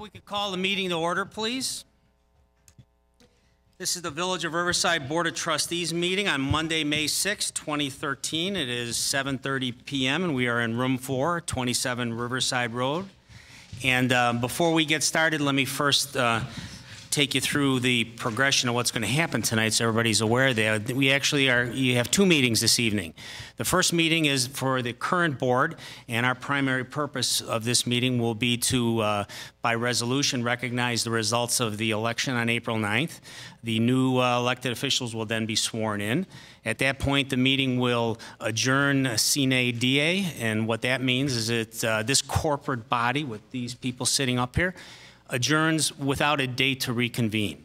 we could call the meeting to order, please. This is the Village of Riverside Board of Trustees meeting on Monday, May 6, 2013. It is 7:30 p.m. and we are in room 4, 27 Riverside Road. And before we get started, let me first take you through the progression of what's going to happen tonight so everybody's aware that you have two meetings this evening. The first meeting is for the current board, and our primary purpose of this meeting will be to, by resolution, recognize the results of the election on April 9th. The new elected officials will then be sworn in. At that point, the meeting will adjourn Sine Die, and what that means is that this corporate body with these people sitting up here adjourns without a date to reconvene,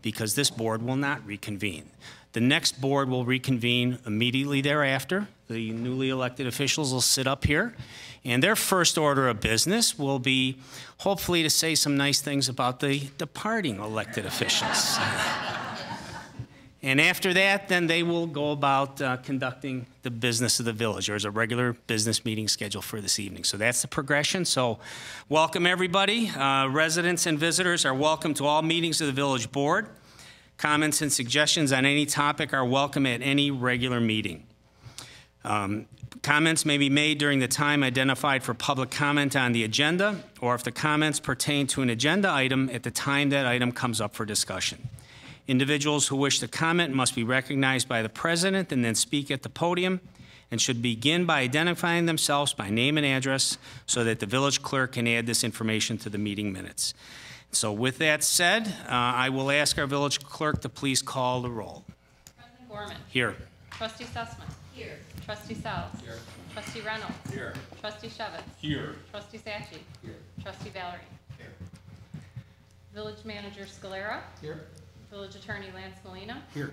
because this board will not reconvene. The next board will reconvene immediately thereafter. The newly elected officials will sit up here, and their first order of business will be hopefully to say some nice things about the departing elected officials. And after that, then they will go about conducting the business of the village. There's a regular business meeting scheduled for this evening. So that's the progression. So welcome, everybody. Residents and visitors are welcome to all meetings of the village board. Comments and suggestions on any topic are welcome at any regular meeting. Comments may be made during the time identified for public comment on the agenda, or if the comments pertain to an agenda item at the time that item comes up for discussion. Individuals who wish to comment must be recognized by the president and then speak at the podium, and should begin by identifying themselves by name and address so that the village clerk can add this information to the meeting minutes. So with that said, I will ask our village clerk to please call the roll. President Gorman. Here. Trustee Sussman. Here. Trustee Sells. Here. Trustee Reynolds. Here. Trustee Shevitz. Here. Trustee Sachi. Here. Trustee Valerie. Here. Village Manager Scalera. Here. Village Attorney Lance Molina. Here.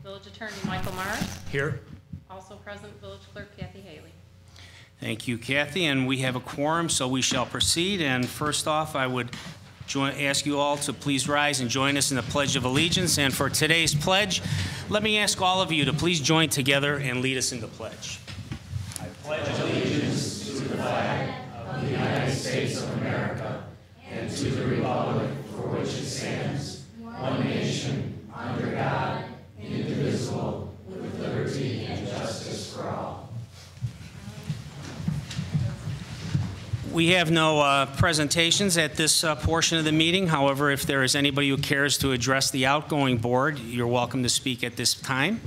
Village Attorney Michael Mars. Here. Also present, Village Clerk Kathy Haley. Thank you, Kathy. And we have a quorum, so we shall proceed. And first off, I would ask you all to please rise and join us in the Pledge of Allegiance. And for today's pledge, let me ask all of you to please join together and lead us in the pledge. I pledge allegiance to the flag of the United States of America and to the republic for which it stands, one nation, under God, indivisible, with liberty and justice for all. We have no presentations at this portion of the meeting. However, if there is anybody who cares to address the outgoing board, you're welcome to speak at this time.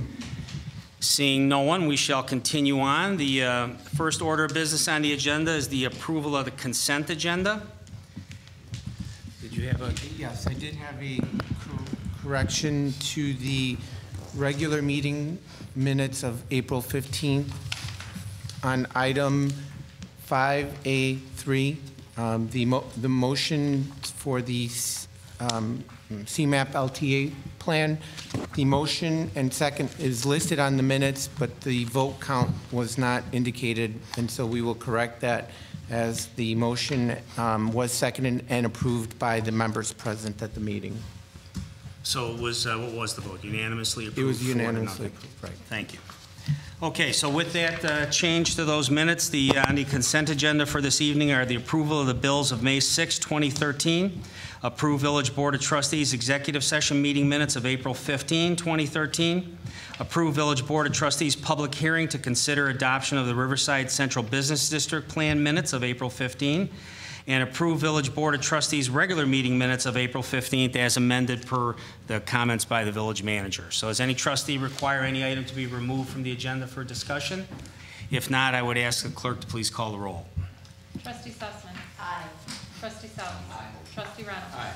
Seeing no one, we shall continue on. The first order of business on the agenda is the approval of the consent agenda. Did you have a... Yes, I did have a correction to the regular meeting minutes of April 15th on item 5A3, the motion for the CMAP LTA plan. The motion and second is listed on the minutes, but the vote count was not indicated, and so we will correct that as the motion was seconded and approved by the members present at the meeting. So it was, what was the vote? Unanimously approved? It was unanimously approved, right. Thank you. Okay, so with that change to those minutes, on the consent agenda for this evening are the approval of the bills of May 6, 2013, approve Village Board of Trustees executive session meeting minutes of April 15, 2013, approve Village Board of Trustees public hearing to consider adoption of the Riverside Central Business District Plan minutes of April 15, and approve Village Board of Trustees regular meeting minutes of April 15th as amended per the comments by the village manager. So does any trustee require any item to be removed from the agenda for discussion? If not, I would ask the clerk to please call the roll. Trustee Sussman. Aye. Trustee Sells. Aye. Trustee Reynolds. Aye.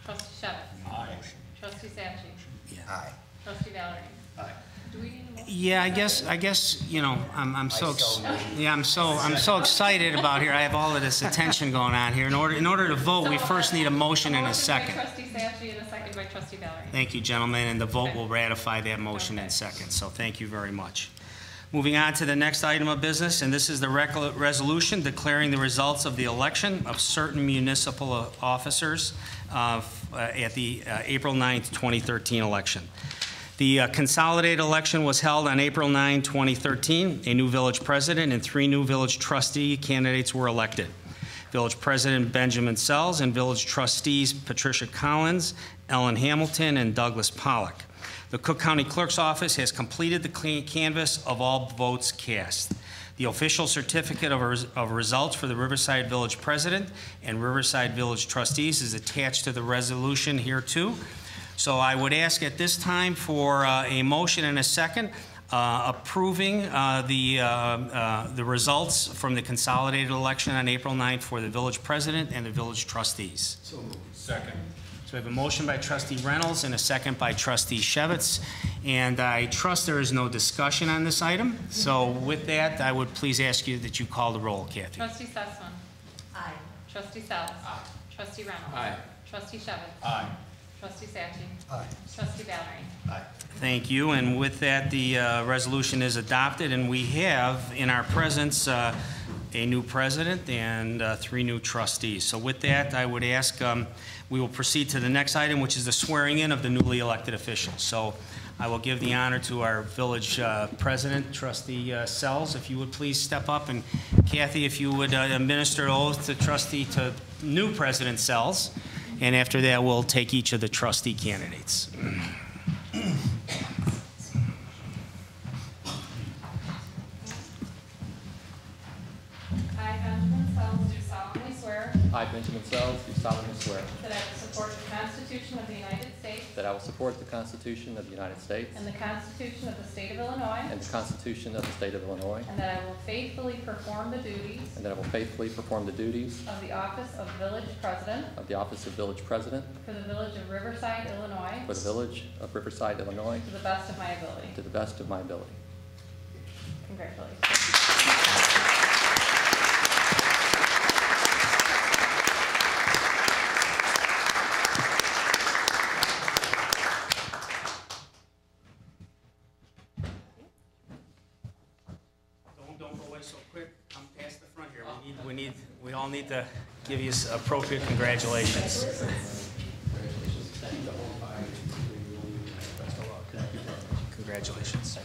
Trustee Shevitz. Aye. Trustee Sachi. Yeah. Aye. Trustee Valerie. Aye. Do we need a motion? Yeah, I guess you know, I'm so excited about here. I have all of this attention going on here. In order to vote, we first need a motion and a second. Trustee Sachi and a second by Trustee Valerie. Thank you, gentlemen, and the vote will ratify that motion in second. So thank you very much. Moving on to the next item of business, and this is the resolution declaring the results of the election of certain municipal officers at the April 9th, 2013 election. The consolidated election was held on April 9, 2013. A new village president and 3 new village trustee candidates were elected. Village President Benjamin Sells, and Village Trustees Patricia Collins, Ellen Hamilton, and Douglas Pollock. The Cook County Clerk's Office has completed the canvass of all votes cast. The official certificate of results for the Riverside Village President and Riverside Village Trustees is attached to the resolution here too. So I would ask at this time for a motion and a second approving the results from the consolidated election on April 9th for the Village President and the Village Trustees. So moved. Second. So we have a motion by Trustee Reynolds and a second by Trustee Shevitz. And I trust there is no discussion on this item. So with that, I would please ask you that you call the roll, Kathy. Trustee Sussman. Aye. Trustee Sells. Aye. Trustee Reynolds. Aye. Trustee Shevitz. Aye. Trustee Satchi. Aye. Trustee Valerie. Aye. Thank you. And with that, the resolution is adopted. And we have in our presence a new president and 3 new trustees. So with that, I would ask, we will proceed to the next item, which is the swearing in of the newly elected officials. So I will give the honor to our village president, Trustee Sells. If you would please step up, and Kathy, if you would administer oath to new President Sells, and after that, we'll take each of the trustee candidates. I, Benjamin Sells, do solemnly swear I, Benjamin Sells, do solemnly swear that I will support the Constitution of the United States that I will support the Constitution of the United States and the Constitution of the State of Illinois, and the Constitution of the State of Illinois, and that I will faithfully perform the duties and that I will faithfully perform the duties of the office of Village President of the office of Village President for the Village of Riverside, Illinois, for the Village of Riverside, Illinois, to the best of my ability. to the best of my ability. Congratulations. Don't go away so quick. Come past the front here. We all need to give you appropriate congratulations. Congratulations.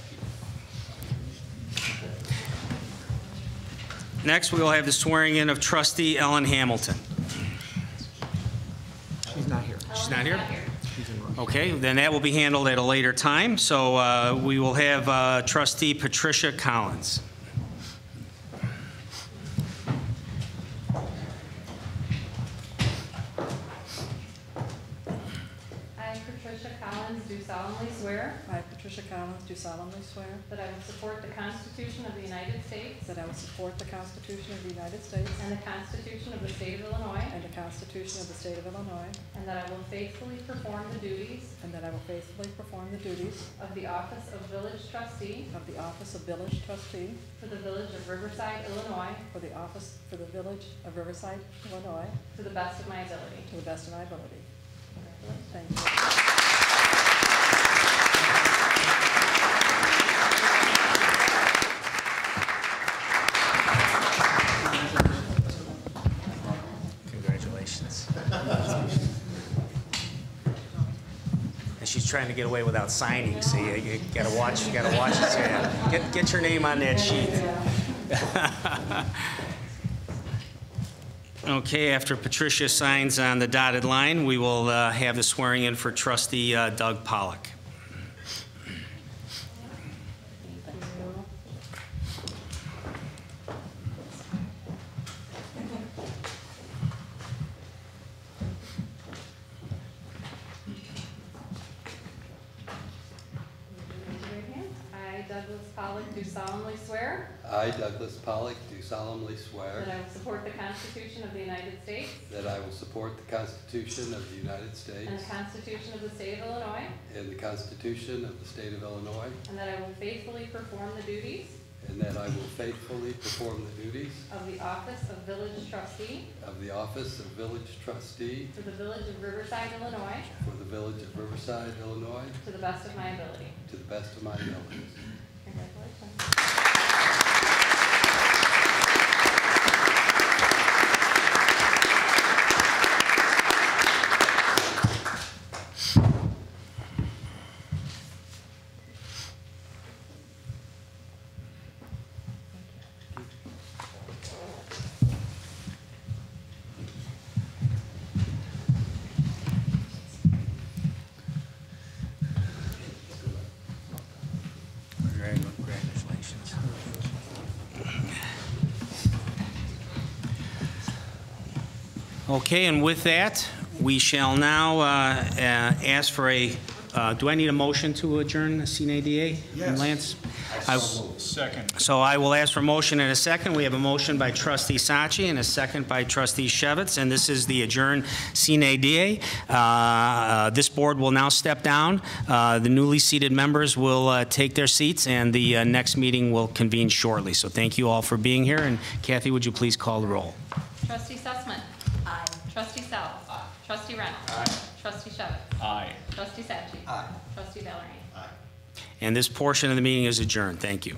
Next, we will have the swearing in of Trustee Ellen Hamilton. She's not here. She's not here? She's in room. Okay, then that will be handled at a later time. So we will have Trustee Patricia Collins. I, Patricia Collins, do solemnly swear I, Patricia Collins, do solemnly swear that I will support the Constitution of the United States that I will support the Constitution of the United States and the Constitution of the State of Illinois, and the Constitution of the State of Illinois, and that I will faithfully perform the duties and that I will faithfully perform the duties of the office of Village Trustee of the office of Village Trustee for the Village of Riverside, Illinois, for the office for the Village of Riverside, Illinois, to the best of my ability. to the best of my ability. Congratulations. Thank you. Congratulations. And she's trying to get away without signing, so you gotta watch it. So yeah. Get your name on that sheet. Okay, after Patricia signs on the dotted line, we will have the swearing in for Trustee Doug Pollock. I, Douglas Pollock, do solemnly swear I, Douglas Pollock, do solemnly swear that I will support the Constitution of the United States that I will support the Constitution of the United States and the Constitution of the State of Illinois, and the Constitution of the State of Illinois, and that I will faithfully perform the duties and that I will faithfully perform the duties of the office of Village Trustee of the office of Village Trustee for the Village of Riverside, Illinois, for the Village of Riverside, Illinois, to the best of my ability. to the best of my abilities. Congratulations. Okay, and with that, we shall now ask for a, do I need a motion to adjourn the Sine DA? Yes. Lance? Second. So I will ask for a motion in a second. We have a motion by Trustee Sachi and a second by Trustee Shevitz, and this is the adjourn Sine DA. This board will now step down. The newly seated members will take their seats, and the next meeting will convene shortly. So thank you all for being here, and Kathy, would you please call the roll? Trustee Sussman. Aye. Trustee Sells. Aye. Trustee Reynolds. Aye. Trustee Shevitz. Aye. Trustee Sachi. Aye. Trustee Valerie. And this portion of the meeting is adjourned. Thank you.